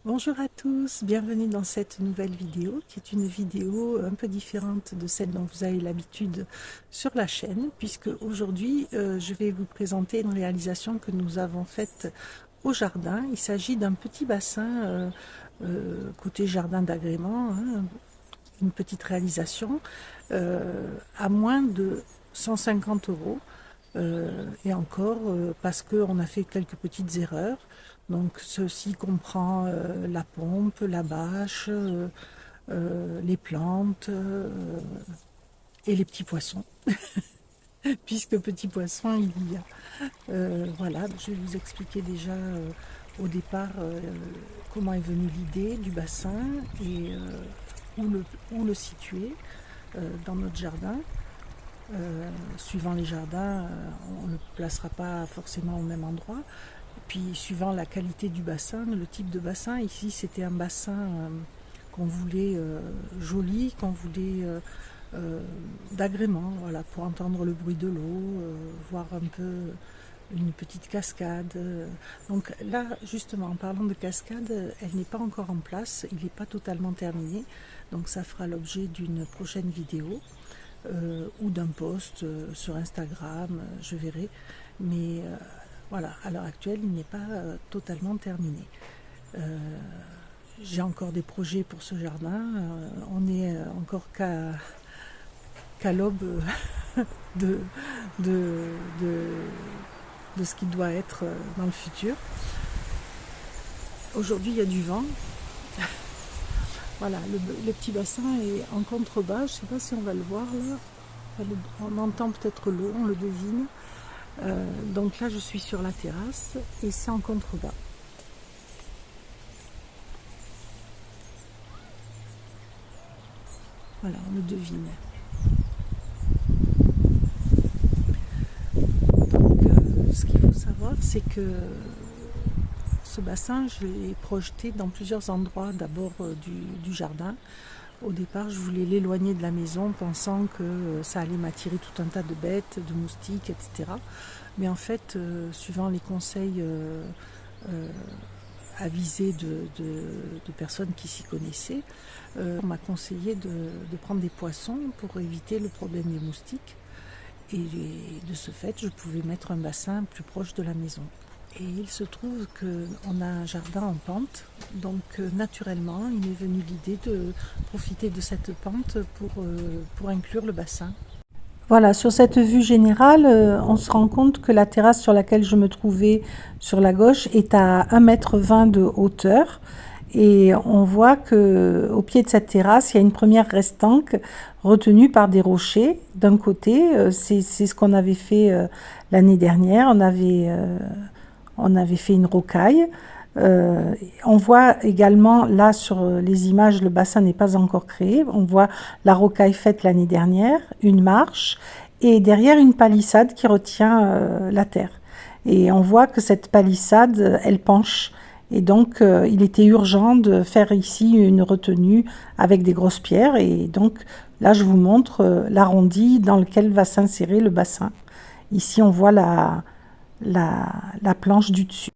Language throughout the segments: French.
Bonjour à tous, bienvenue dans cette nouvelle vidéo qui est une vidéo un peu différente de celle dont vous avez l'habitude sur la chaîne, puisque aujourd'hui je vais vous présenter une réalisation que nous avons faite au jardin. Il s'agit d'un petit bassin côté jardin d'agrément, hein, une petite réalisation à moins de 150 euros. Et encore parce qu'on a fait quelques petites erreurs. Donc ceci comprend la pompe, la bâche, les plantes et les petits poissons. Puisque petits poissons il y a. Voilà, je vais vous expliquer déjà au départ comment est venue l'idée du bassin et où le situer dans notre jardin. Suivant les jardins, on ne le placera pas forcément au même endroit. Et puis suivant la qualité du bassin, le type de bassin, ici c'était un bassin qu'on voulait joli, qu'on voulait d'agrément, voilà, pour entendre le bruit de l'eau, voir un peu une petite cascade. Donc là, justement, en parlant de cascade, elle n'est pas encore en place, il n'est pas totalement terminé, donc ça fera l'objet d'une prochaine vidéo. Ou d'un post sur Instagram, je verrai. Mais voilà, à l'heure actuelle, il n'est pas totalement terminé. J'ai encore des projets pour ce jardin. On est encore qu'à l'aube de, de, de, de ce qui doit être dans le futur. Aujourd'hui, il y a du vent. Voilà, le petit bassin est en contrebas. Je ne sais pas si on va le voir là. On entend peut-être l'eau, on le devine. Donc là, je suis sur la terrasse et c'est en contrebas. Voilà, on le devine. Donc, ce qu'il faut savoir, c'est que ce bassin, je l'ai projeté dans plusieurs endroits, d'abord du jardin. Au départ, je voulais l'éloigner de la maison, pensant que ça allait m'attirer tout un tas de bêtes, de moustiques, etc. Mais en fait, suivant les conseils avisés de personnes qui s'y connaissaient, on m'a conseillé de prendre des poissons pour éviter le problème des moustiques. Et de ce fait, je pouvais mettre un bassin plus proche de la maison. Et il se trouve qu'on a un jardin en pente, donc naturellement, il m'est venu l'idée de profiter de cette pente pour inclure le bassin. Voilà, sur cette vue générale, on se rend compte que la terrasse sur laquelle je me trouvais sur la gauche est à 1,20 m de hauteur. Et on voit qu'au pied de cette terrasse, il y a une première restanque retenue par des rochers. D'un côté, c'est ce qu'on avait fait l'année dernière. On avait fait une rocaille. On voit également, là sur les images, le bassin n'est pas encore créé. On voit la rocaille faite l'année dernière, une marche et derrière une palissade qui retient la terre. Et on voit que cette palissade, elle penche. Et donc, il était urgent de faire ici une retenue avec des grosses pierres. Et donc, là, je vous montre l'arrondi dans lequel va s'insérer le bassin. Ici, on voit la planche du dessus.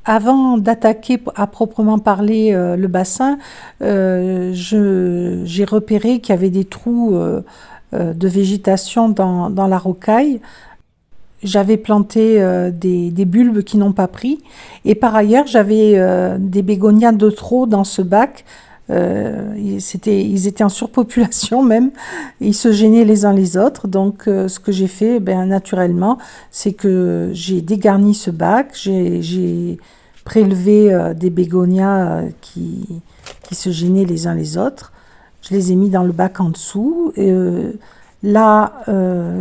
Avant d'attaquer à proprement parler le bassin, j'ai repéré qu'il y avait des trous de végétation dans la rocaille. J'avais planté des bulbes qui n'ont pas pris. Et par ailleurs, j'avais des bégonias de trop dans ce bac. Ils étaient en surpopulation même. Ils se gênaient les uns les autres. Donc, ce que j'ai fait, naturellement, c'est que j'ai dégarni ce bac. J'ai prélevé des bégonias qui se gênaient les uns les autres. Je les ai mis dans le bac en dessous. Là,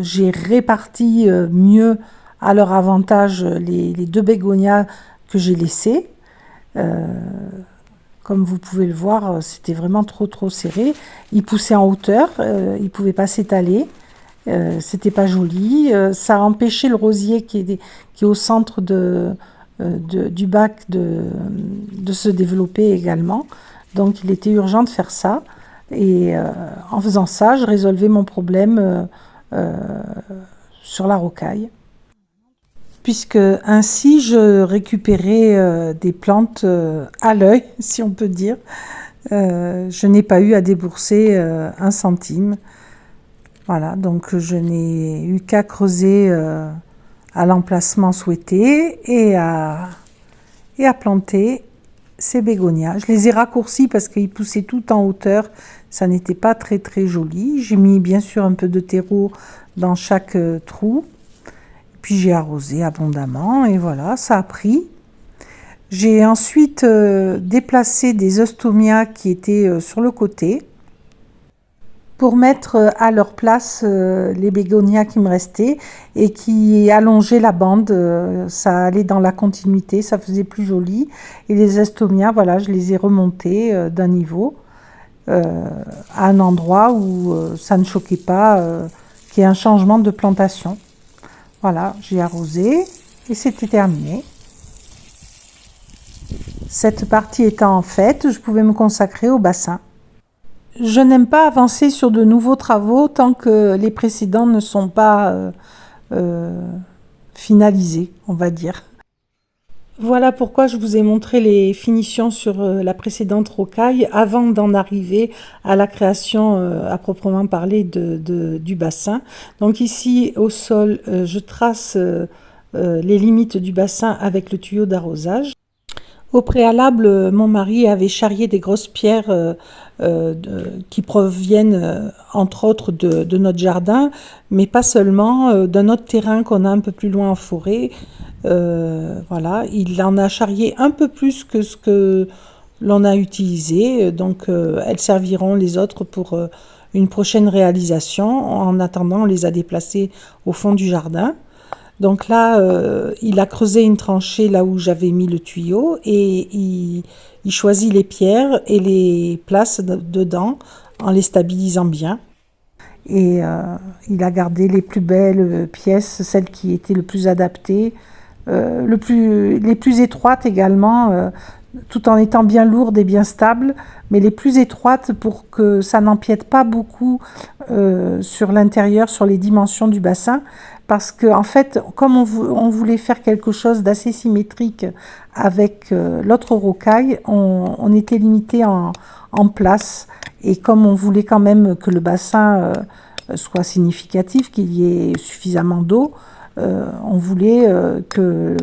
j'ai réparti mieux à leur avantage les deux bégonias que j'ai laissés. Comme vous pouvez le voir, c'était vraiment trop serré. Ils poussaient en hauteur, ils ne pouvaient pas s'étaler. C'était pas joli. Ça a empêché le rosier qui est au centre du bac de se développer également. Donc il était urgent de faire ça. Et en faisant ça, je résolvais mon problème sur la rocaille. puisque ainsi je récupérais des plantes à l'œil, si on peut dire. Je n'ai pas eu à débourser un centime. Voilà, donc je n'ai eu qu'à creuser à l'emplacement souhaité et à planter ces bégonias. Je les ai raccourcis parce qu'ils poussaient tout en hauteur. Ça n'était pas très très joli. J'ai mis bien sûr un peu de terreau dans chaque trou. Puis j'ai arrosé abondamment et voilà, ça a pris. J'ai ensuite déplacé des eustomias qui étaient sur le côté pour mettre à leur place les bégonias qui me restaient et qui allongeaient la bande. Ça allait dans la continuité, ça faisait plus joli. Et les eustomias, voilà, je les ai remontés d'un niveau à un endroit où ça ne choquait pas qu'il y ait un changement de plantation. Voilà, j'ai arrosé et c'était terminé. Cette partie étant faite, je pouvais me consacrer au bassin. Je n'aime pas avancer sur de nouveaux travaux tant que les précédents ne sont pas finalisés, on va dire. Voilà pourquoi je vous ai montré les finitions sur la précédente rocaille avant d'en arriver à la création à proprement parler du bassin. Donc ici au sol, je trace les limites du bassin avec le tuyau d'arrosage. Au préalable, mon mari avait charrié des grosses pierres qui proviennent entre autres de notre jardin, mais pas seulement, d'un autre terrain qu'on a un peu plus loin en forêt. Voilà, il en a charrié un peu plus que ce que l'on a utilisé, donc elles serviront les autres pour une prochaine réalisation. En attendant, on les a déplacées au fond du jardin. Donc là, il a creusé une tranchée là où j'avais mis le tuyau et il choisit les pierres et les place dedans en les stabilisant bien. Et il a gardé les plus belles pièces, celles qui étaient le plus adaptées, les plus étroites également, tout en étant bien lourdes et bien stables, mais les plus étroites pour que ça n'empiète pas beaucoup sur l'intérieur, sur les dimensions du bassin. Parce que en fait, comme on voulait faire quelque chose d'assez symétrique avec l'autre rocaille, on était limité en place. Et comme on voulait quand même que le bassin soit significatif, qu'il y ait suffisamment d'eau, on voulait que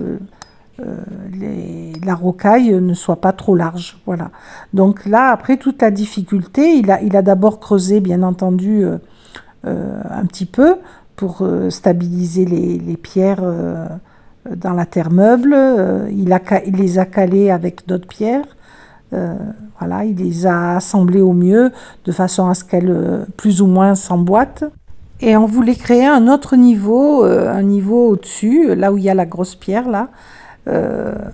la rocaille ne soit pas trop large. Voilà. Donc là, après toute la difficulté, il a d'abord creusé, bien entendu, un petit peu, pour stabiliser les pierres dans la terre meuble. Il les a calées avec d'autres pierres. Voilà, il les a assemblées au mieux, de façon à ce qu'elles plus ou moins s'emboîtent. Et on voulait créer un autre niveau, un niveau au-dessus, là où il y a la grosse pierre, là.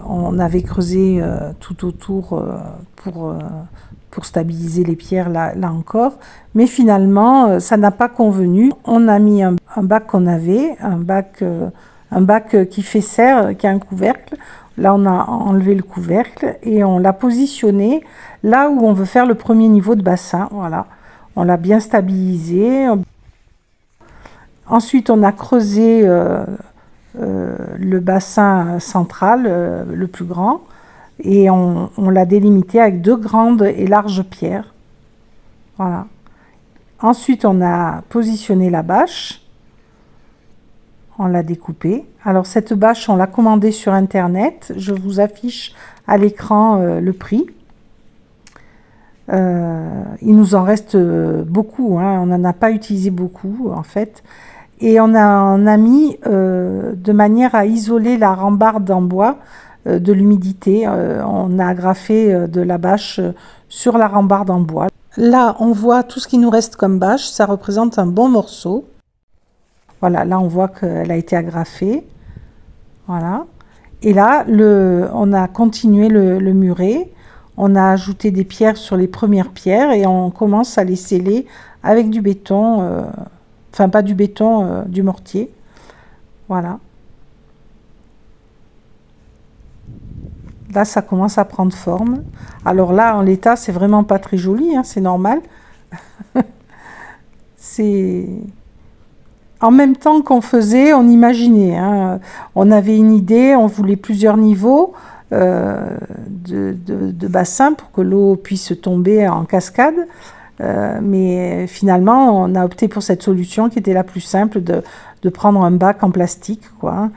On avait creusé tout autour pour stabiliser les pierres là encore, mais finalement ça n'a pas convenu. On a mis un bac qu'on avait, un bac qui fait serre, qui a un couvercle. Là on a enlevé le couvercle et on l'a positionné là où on veut faire le premier niveau de bassin. Voilà, on l'a bien stabilisé. Ensuite on a creusé le bassin central, le plus grand, et on l'a délimité avec 2 grandes et larges pierres. Voilà. Ensuite, on a positionné la bâche. On l'a découpée. Alors, cette bâche, on l'a commandée sur Internet. Je vous affiche à l'écran le prix. Il nous en reste beaucoup, hein. On n'en a pas utilisé beaucoup, en fait. Et on a mis de manière à isoler la rambarde en bois de l'humidité. On a agrafé de la bâche sur la rambarde en bois. Là, on voit tout ce qui nous reste comme bâche. Ça représente un bon morceau. Voilà, là, on voit qu'elle a été agrafée. Voilà. Et là, on a continué le muret. On a ajouté des pierres sur les premières pierres et on commence à les sceller avec du béton. Enfin, pas du béton, du mortier. Voilà. Là, ça commence à prendre forme. Alors là, en l'état, c'est vraiment pas très joli, hein, c'est normal. En même temps qu'on faisait, on imaginait, hein. On avait une idée, on voulait plusieurs niveaux de bassin pour que l'eau puisse tomber en cascade. Mais finalement, on a opté pour cette solution qui était la plus simple de prendre un bac en plastique, quoi.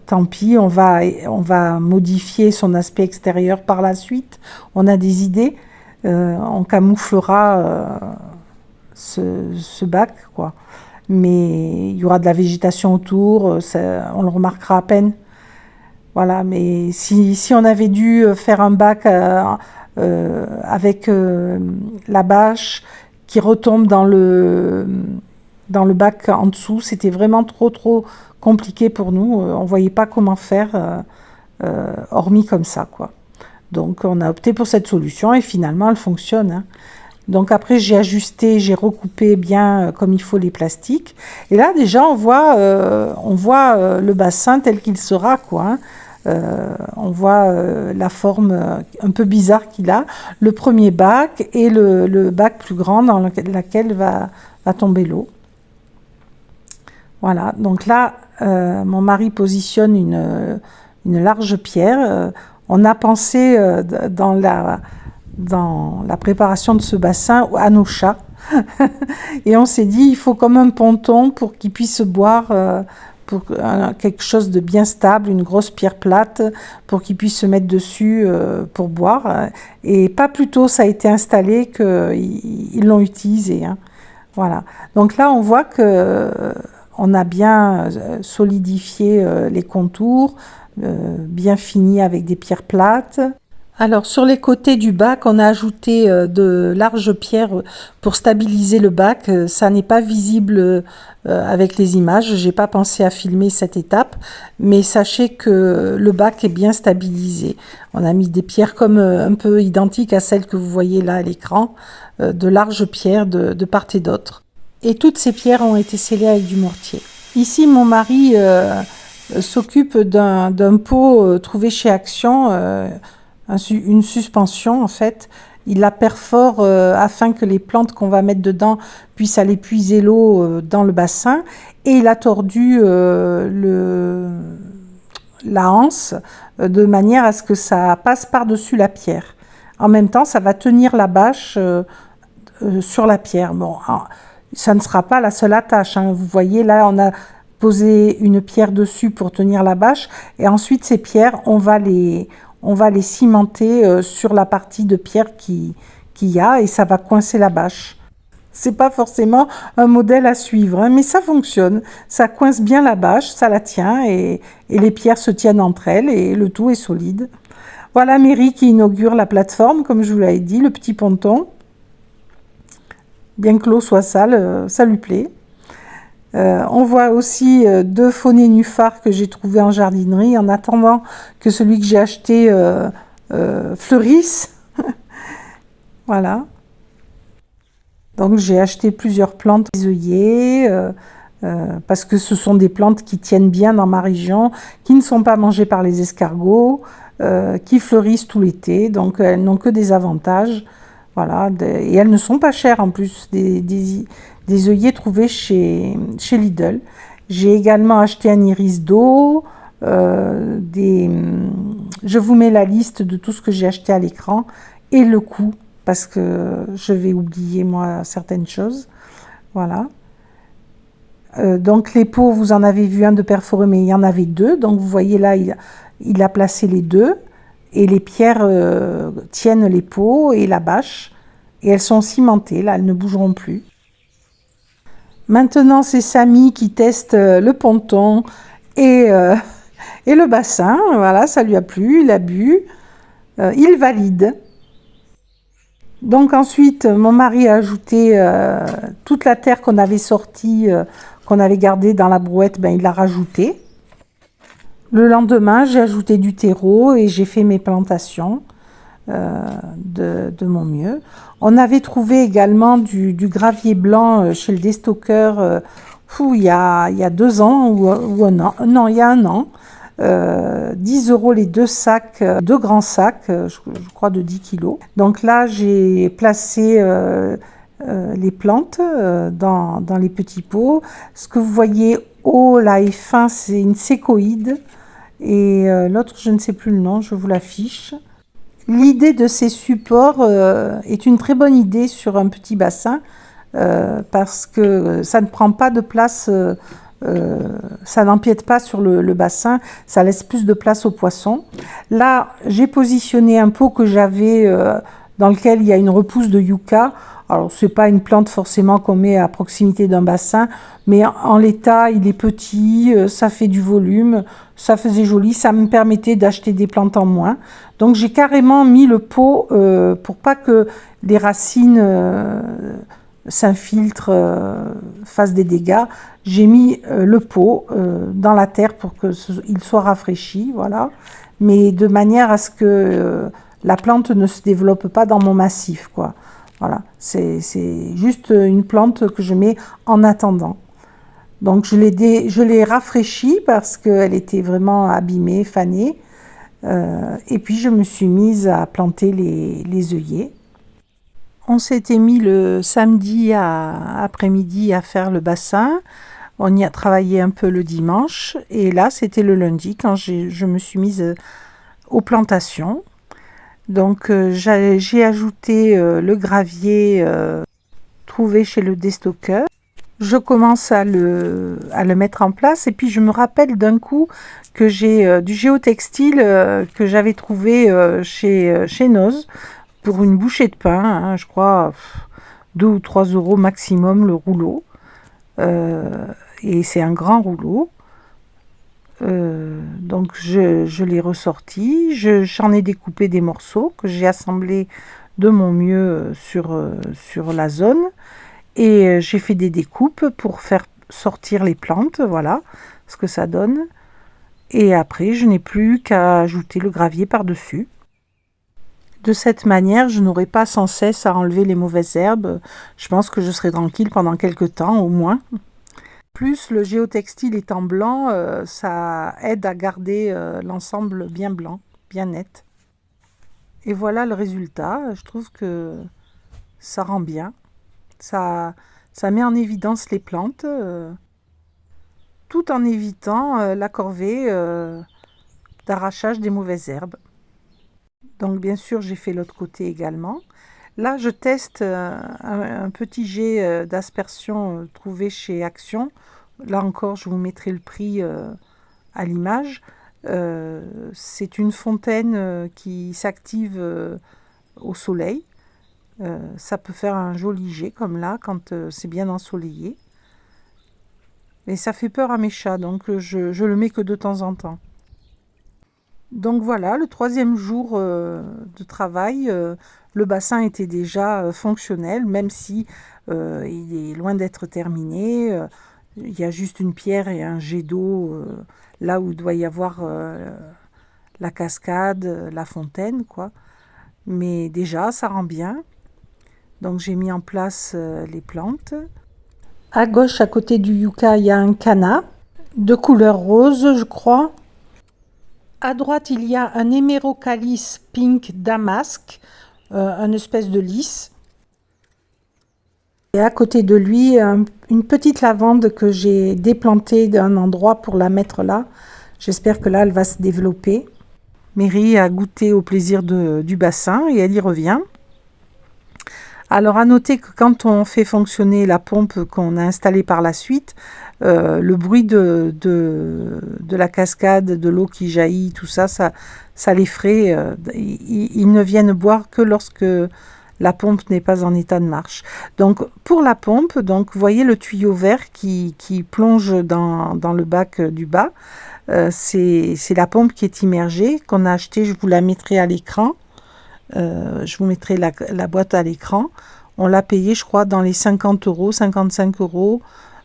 Tant pis, on va modifier son aspect extérieur par la suite. On a des idées, on camouflera ce bac, quoi. Mais il y aura de la végétation autour, on le remarquera à peine. Voilà, mais si on avait dû faire un bac avec la bâche qui retombe dans le bac en dessous, c'était vraiment trop compliqué pour nous. On ne voyait pas comment faire, hormis comme ça, quoi. Donc on a opté pour cette solution et finalement elle fonctionne, hein. Donc après j'ai ajusté, j'ai recoupé bien comme il faut les plastiques. Et là déjà on voit le bassin tel qu'il sera, quoi, hein. On voit la forme un peu bizarre qu'il a, le premier bac et le bac plus grand dans lequel va tomber l'eau. Voilà, donc là mon mari positionne une large pierre. On a pensé dans la préparation de ce bassin à nos chats. Et on s'est dit, il faut comme un ponton pour qu'ils puissent boire, pour quelque chose de bien stable, une grosse pierre plate, pour qu'ils puissent se mettre dessus pour boire. Et pas plus tôt ça a été installé qu'ils l'ont utilisé, hein. Voilà. Donc là, on voit qu'on a bien solidifié les contours, bien fini avec des pierres plates. Alors sur les côtés du bac, on a ajouté de larges pierres pour stabiliser le bac. Ça n'est pas visible avec les images. J'ai pas pensé à filmer cette étape, mais sachez que le bac est bien stabilisé. On a mis des pierres comme un peu identiques à celles que vous voyez là à l'écran, de larges pierres de part et d'autre. Et toutes ces pierres ont été scellées avec du mortier. Ici, mon mari s'occupe d'un pot trouvé chez Action. Une suspension en fait, il la perfore afin que les plantes qu'on va mettre dedans puissent aller puiser l'eau dans le bassin, et il a tordu la anse de manière à ce que ça passe par-dessus la pierre. En même temps, ça va tenir la bâche sur la pierre. Bon, ça ne sera pas la seule attache, hein. Vous voyez là, on a posé une pierre dessus pour tenir la bâche, et ensuite ces pierres, on va les cimenter sur la partie de pierre qu'il y a, et ça va coincer la bâche. C'est pas forcément un modèle à suivre, hein, mais ça fonctionne. Ça coince bien la bâche, ça la tient, et les pierres se tiennent entre elles et le tout est solide. Voilà Mary qui inaugure la plateforme, comme je vous l'avais dit, le petit ponton. Bien que l'eau soit sale, ça lui plaît. On voit aussi 2 faux nénuphars que j'ai trouvés en jardinerie en attendant que celui que j'ai acheté fleurisse. Voilà. Donc j'ai acheté plusieurs plantes des œillets parce que ce sont des plantes qui tiennent bien dans ma région, qui ne sont pas mangées par les escargots, qui fleurissent tout l'été, donc elles n'ont que des avantages. Voilà, et elles ne sont pas chères en plus, des œillets trouvés chez Lidl. J'ai également acheté un iris d'eau, je vous mets la liste de tout ce que j'ai acheté à l'écran et le coût, parce que je vais oublier moi certaines choses. Voilà. Donc les pots, vous en avez vu un de perforé, mais il y en avait 2. Donc vous voyez là, il a placé les 2. Et les pierres tiennent les pots et la bâche. Et elles sont cimentées, là, elles ne bougeront plus. Maintenant, c'est Samy qui teste le ponton et le bassin. Voilà, ça lui a plu, il a bu. Il valide. Donc ensuite, mon mari a ajouté toute la terre qu'on avait sortie, qu'on avait gardée dans la brouette, il l'a rajoutée. Le lendemain, j'ai ajouté du terreau et j'ai fait mes plantations de mon mieux. On avait trouvé également du gravier blanc chez le déstockeur il y a 2 ans ou un an. Non, il y a 1 an. 10 € les 2 sacs, 2 grands sacs, je crois de 10 kilos. Donc là, j'ai placé les plantes dans les petits pots. Ce que vous voyez haut là et fin, c'est une sécoïde. Et l'autre, je ne sais plus le nom, je vous l'affiche. L'idée de ces supports est une très bonne idée sur un petit bassin parce que ça ne prend pas de place, ça n'empiète pas sur le bassin, ça laisse plus de place aux poissons. Là, j'ai positionné un pot que j'avais dans lequel il y a une repousse de yucca. Alors, ce n'est pas une plante forcément qu'on met à proximité d'un bassin, mais en l'état, il est petit, ça fait du volume, ça faisait joli, ça me permettait d'acheter des plantes en moins. Donc, j'ai carrément mis le pot pour pas que les racines s'infiltrent, fassent des dégâts. J'ai mis le pot dans la terre pour qu'il soit rafraîchi, voilà, mais de manière à ce que la plante ne se développe pas dans mon massif, quoi. Voilà, c'est juste une plante que je mets en attendant. Donc je l'ai rafraîchie parce qu'elle était vraiment abîmée, fanée. Et puis je me suis mise à planter les œillets. On s'était mis le samedi après-midi à faire le bassin. On y a travaillé un peu le dimanche. Et là, c'était le lundi quand je me suis mise aux plantations. Donc j'ai ajouté le gravier trouvé chez le déstockeur. Je commence à le mettre en place et puis je me rappelle d'un coup que j'ai du géotextile que j'avais trouvé chez Noz pour une bouchée de pain, hein, je crois 2 ou 3 euros maximum le rouleau. Et c'est un grand rouleau. Donc je l'ai ressorti, j'en ai découpé des morceaux que j'ai assemblés de mon mieux sur la zone et j'ai fait des découpes pour faire sortir les plantes, voilà ce que ça donne. Et après je n'ai plus qu'à ajouter le gravier par-dessus. De cette manière, je n'aurai pas sans cesse à enlever les mauvaises herbes. Je pense que je serai tranquille pendant quelques temps au moins. Plus le géotextile étant blanc, ça aide à garder l'ensemble bien blanc, bien net. Et voilà le résultat. Je trouve que ça rend bien. Ça met en évidence les plantes, tout en évitant la corvée d'arrachage des mauvaises herbes. Donc bien sûr, j'ai fait l'autre côté également. Là, je teste un petit jet d'aspersion trouvé chez Action. Là encore, je vous mettrai le prix à l'image. C'est une fontaine qui s'active au soleil. Ça peut faire un joli jet comme là, quand c'est bien ensoleillé. Et ça fait peur à mes chats, donc je le mets que de temps en temps. Donc voilà, le 3e jour de travail, le bassin était déjà fonctionnel, même si il est loin d'être terminé. Il y a juste une pierre et un jet d'eau là où il doit y avoir la cascade, la fontaine, quoi. Mais déjà, ça rend bien. Donc j'ai mis en place les plantes. À gauche, à côté du yucca, il y a un canna de couleur rose, je crois. À droite, il y a un Hemerocallis pink damask, une espèce de lys. Et à côté de lui, une petite lavande que j'ai déplantée d'un endroit pour la mettre là. J'espère que là, elle va se développer. Mary a goûté au plaisir du bassin et elle y revient. Alors, à noter que quand on fait fonctionner la pompe qu'on a installée par la suite, le bruit de la cascade, de l'eau qui jaillit, tout ça, ça l'effraie. Ils ne viennent boire que lorsque la pompe n'est pas en état de marche. Donc, pour la pompe, donc, vous voyez le tuyau vert qui plonge dans le bac du bas. C'est la pompe qui est immergée, qu'on a achetée. Je vous la mettrai à l'écran. Je vous mettrai la boîte à l'écran. On l'a payée, je crois, dans les 50 euros, 55 euros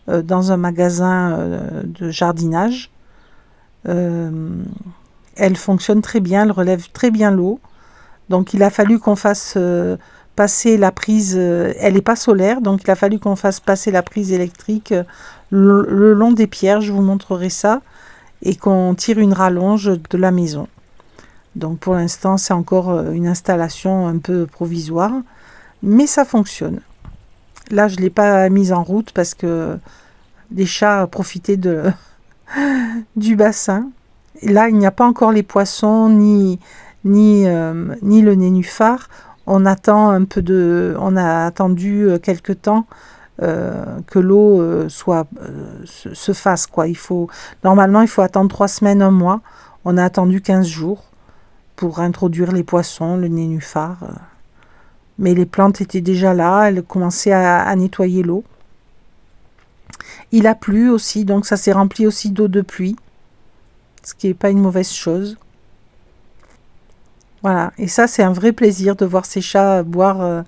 dans un magasin de jardinage. Elle fonctionne très bien, elle relève très bien l'eau. Donc il a fallu qu'on fasse passer la prise, elle n'est pas solaire, donc il a fallu qu'on fasse passer la prise électrique le long des pierres, je vous montrerai ça, et qu'on tire une rallonge de la maison. Donc pour l'instant, c'est encore une installation un peu provisoire, mais ça fonctionne. Là, je ne l'ai pas mise en route parce que les chats profitaient du bassin. Et là, il n'y a pas encore les poissons ni le nénuphar. On a attendu quelque temps que l'eau se fasse, quoi. Normalement, il faut attendre 3 semaines, 1 mois. On a attendu 15 jours pour introduire les poissons, le nénuphar. Mais les plantes étaient déjà là, elles commençaient à nettoyer l'eau. Il a plu aussi, donc ça s'est rempli aussi d'eau de pluie, ce qui n'est pas une mauvaise chose. Voilà, et ça c'est un vrai plaisir de voir ces chats boire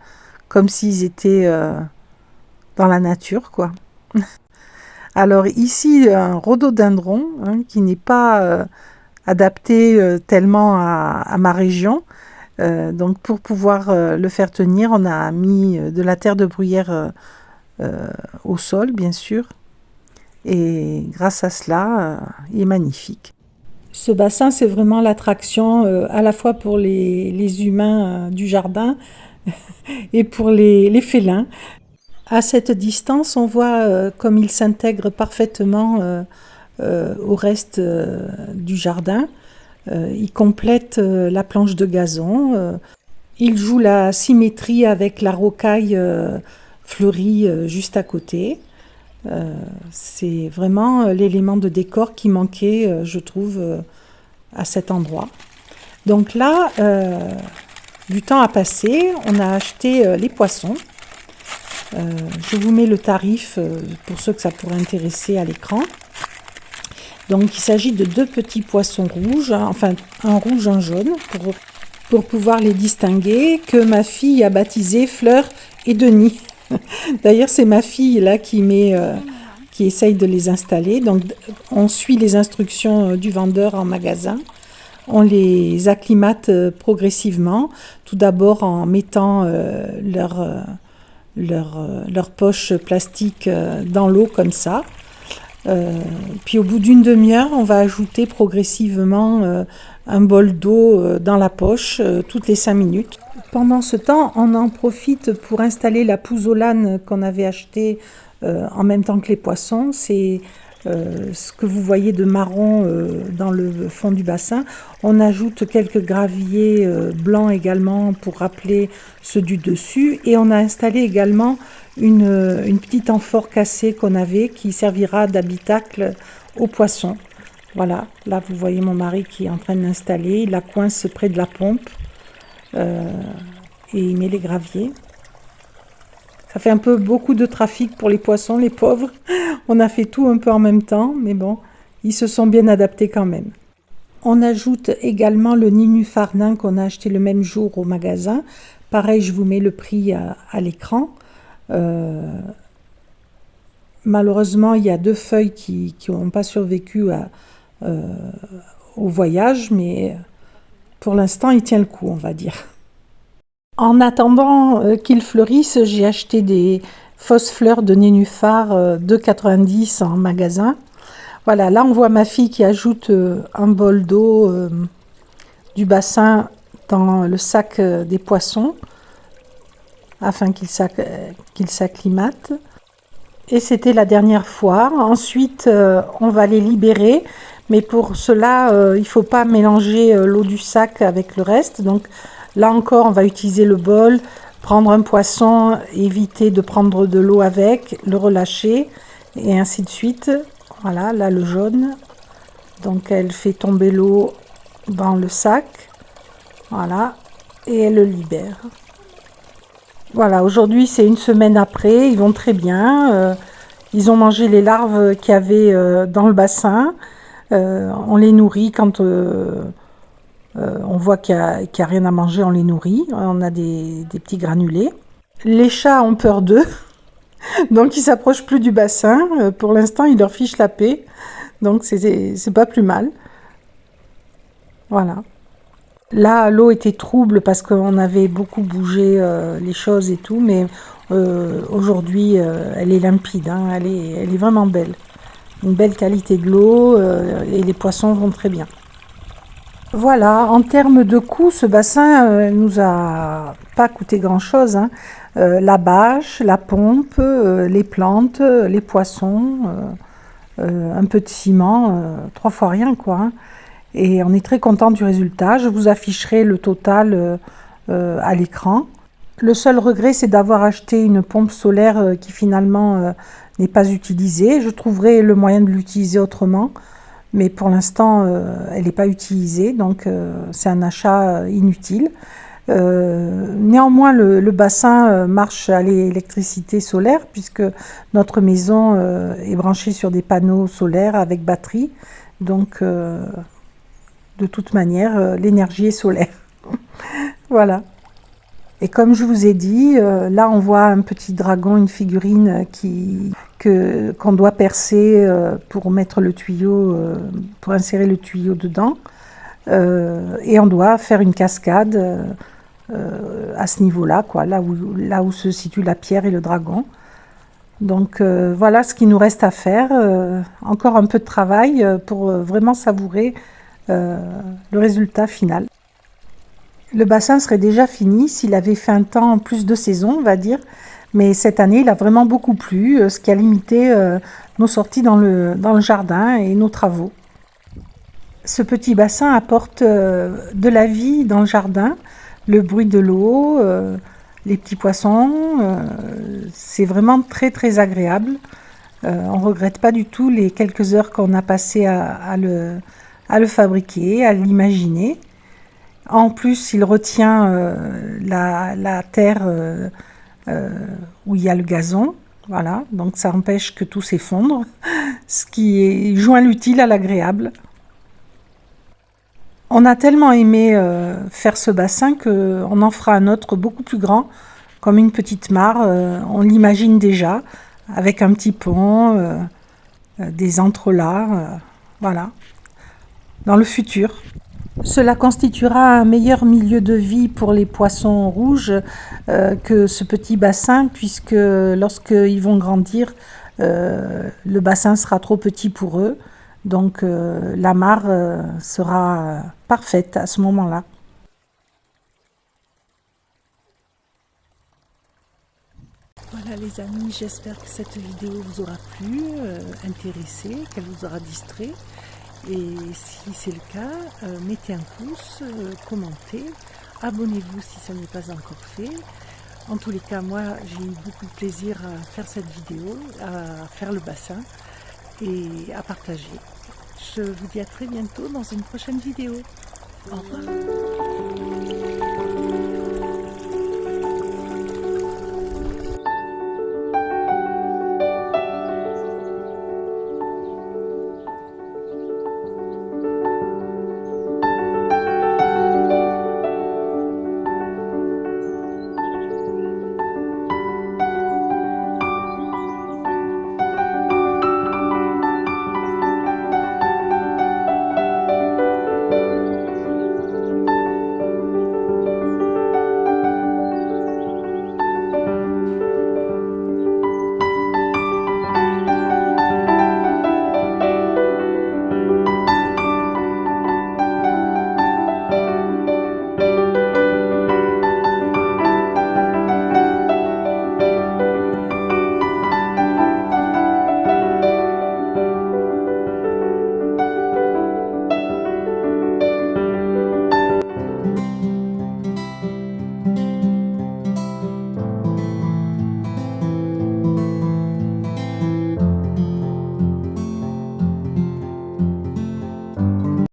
comme s'ils étaient dans la nature, quoi. Alors ici, un rhododendron qui n'est pas adapté tellement à ma région. Donc pour pouvoir le faire tenir, on a mis de la terre de bruyère au sol, bien sûr. Et grâce à cela, il est magnifique. Ce bassin, c'est vraiment l'attraction à la fois pour les humains du jardin et pour les félins. À cette distance, on voit comme il s'intègre parfaitement au reste du jardin. Il complète la planche de gazon. Il joue la symétrie avec la rocaille fleurie juste à côté. C'est vraiment l'élément de décor qui manquait, je trouve, à cet endroit. Donc là, du temps a passé, on a acheté les poissons. Je vous mets le tarif pour ceux que ça pourrait intéresser à l'écran. Donc il s'agit de 2 petits poissons rouges, enfin un rouge, un jaune, pour pouvoir les distinguer, que ma fille a baptisé Fleur et Denis. D'ailleurs, c'est ma fille là qui essaye de les installer. Donc, on suit les instructions du vendeur en magasin. On les acclimate progressivement. Tout d'abord en mettant leur poche plastique dans l'eau comme ça. Puis au bout d'une demi-heure, on va ajouter progressivement un bol d'eau dans la poche toutes les 5 minutes. Pendant ce temps, on en profite pour installer la pouzzolane qu'on avait achetée en même temps que les poissons. C'est ce que vous voyez de marron dans le fond du bassin. On ajoute quelques graviers blancs également pour rappeler ceux du dessus. Et on a installé également une petite amphore cassée qu'on avait qui servira d'habitacle aux poissons. Voilà, là vous voyez mon mari qui est en train de l'installer. Il la coince près de la pompe. Et il met les graviers. Ça fait un peu beaucoup de trafic pour les poissons, les pauvres. On a fait tout un peu en même temps, mais bon, ils se sont bien adaptés quand même. On ajoute également le nénuphar nain qu'on a acheté le même jour au magasin. Pareil, je vous mets le prix à l'écran. Malheureusement, il y a 2 feuilles qui n'ont pas survécu au voyage, mais pour l'instant, il tient le coup, on va dire. En attendant qu'il fleurisse, j'ai acheté des fausses fleurs de nénuphar 2,90 en magasin. Voilà, là on voit ma fille qui ajoute un bol d'eau du bassin dans le sac des poissons afin qu'il s'acclimate. Et c'était la dernière fois. Ensuite, on va les libérer. Mais pour cela, il ne faut pas mélanger l'eau du sac avec le reste. Donc là encore, on va utiliser le bol, prendre un poisson, éviter de prendre de l'eau avec, le relâcher et ainsi de suite. Voilà, là le jaune. Donc elle fait tomber l'eau dans le sac. Voilà, et elle le libère. Voilà, aujourd'hui c'est 1 semaine après, ils vont très bien. Ils ont mangé les larves qu'il y avait dans le bassin. On les nourrit quand on voit qu'il n'y a rien à manger, on les nourrit. On a des petits granulés. Les chats ont peur d'eux, donc ils ne s'approchent plus du bassin. Pour l'instant, ils leur fichent la paix, donc c'est pas plus mal. Voilà. Là, l'eau était trouble parce qu'on avait beaucoup bougé les choses et tout, mais aujourd'hui, elle est limpide, hein, elle est vraiment belle. Une belle qualité de l'eau et les poissons vont très bien. Voilà, en termes de coût, ce bassin nous a pas coûté grand-chose, hein. la bâche, la pompe, les plantes, les poissons, un peu de ciment, 3 fois rien quoi. Hein. Et on est très content du résultat. Je vous afficherai le total à l'écran. Le seul regret, c'est d'avoir acheté une pompe solaire qui finalement n'est pas utilisée. Je trouverai le moyen de l'utiliser autrement, mais pour l'instant, elle n'est pas utilisée, donc c'est un achat inutile. Néanmoins, le bassin marche à l'électricité solaire, puisque notre maison est branchée sur des panneaux solaires avec batterie. Donc, de toute manière, l'énergie est solaire. Voilà. Et comme je vous ai dit, là on voit un petit dragon, une figurine qu'on doit percer pour mettre le tuyau, pour insérer le tuyau dedans. Et on doit faire une cascade à ce niveau-là, quoi, là où se situe la pierre et le dragon. Donc voilà ce qu'il nous reste à faire. Encore un peu de travail pour vraiment savourer le résultat final. Le bassin serait déjà fini s'il avait fait un temps plus de saison, on va dire. Mais cette année, il a vraiment beaucoup plu, ce qui a limité nos sorties dans le jardin et nos travaux. Ce petit bassin apporte de la vie dans le jardin, le bruit de l'eau, les petits poissons. C'est vraiment très très agréable. On ne regrette pas du tout les quelques heures qu'on a passées à le fabriquer, à l'imaginer. En plus, il retient la terre où il y a le gazon, voilà, donc ça empêche que tout s'effondre, ce qui joint l'utile à l'agréable. On a tellement aimé faire ce bassin qu'on en fera un autre beaucoup plus grand, comme une petite mare, on l'imagine déjà, avec un petit pont, des entrelacs, voilà, dans le futur. Cela constituera un meilleur milieu de vie pour les poissons rouges que ce petit bassin, puisque lorsqu'ils vont grandir, le bassin sera trop petit pour eux. Donc la mare sera parfaite à ce moment-là. Voilà les amis, j'espère que cette vidéo vous aura plu, intéressé, qu'elle vous aura distrait. Et si c'est le cas, mettez un pouce, commentez, abonnez-vous si ce n'est pas encore fait. En tous les cas, moi j'ai eu beaucoup de plaisir à faire cette vidéo, à faire le bassin et à partager. Je vous dis à très bientôt dans une prochaine vidéo. Au revoir.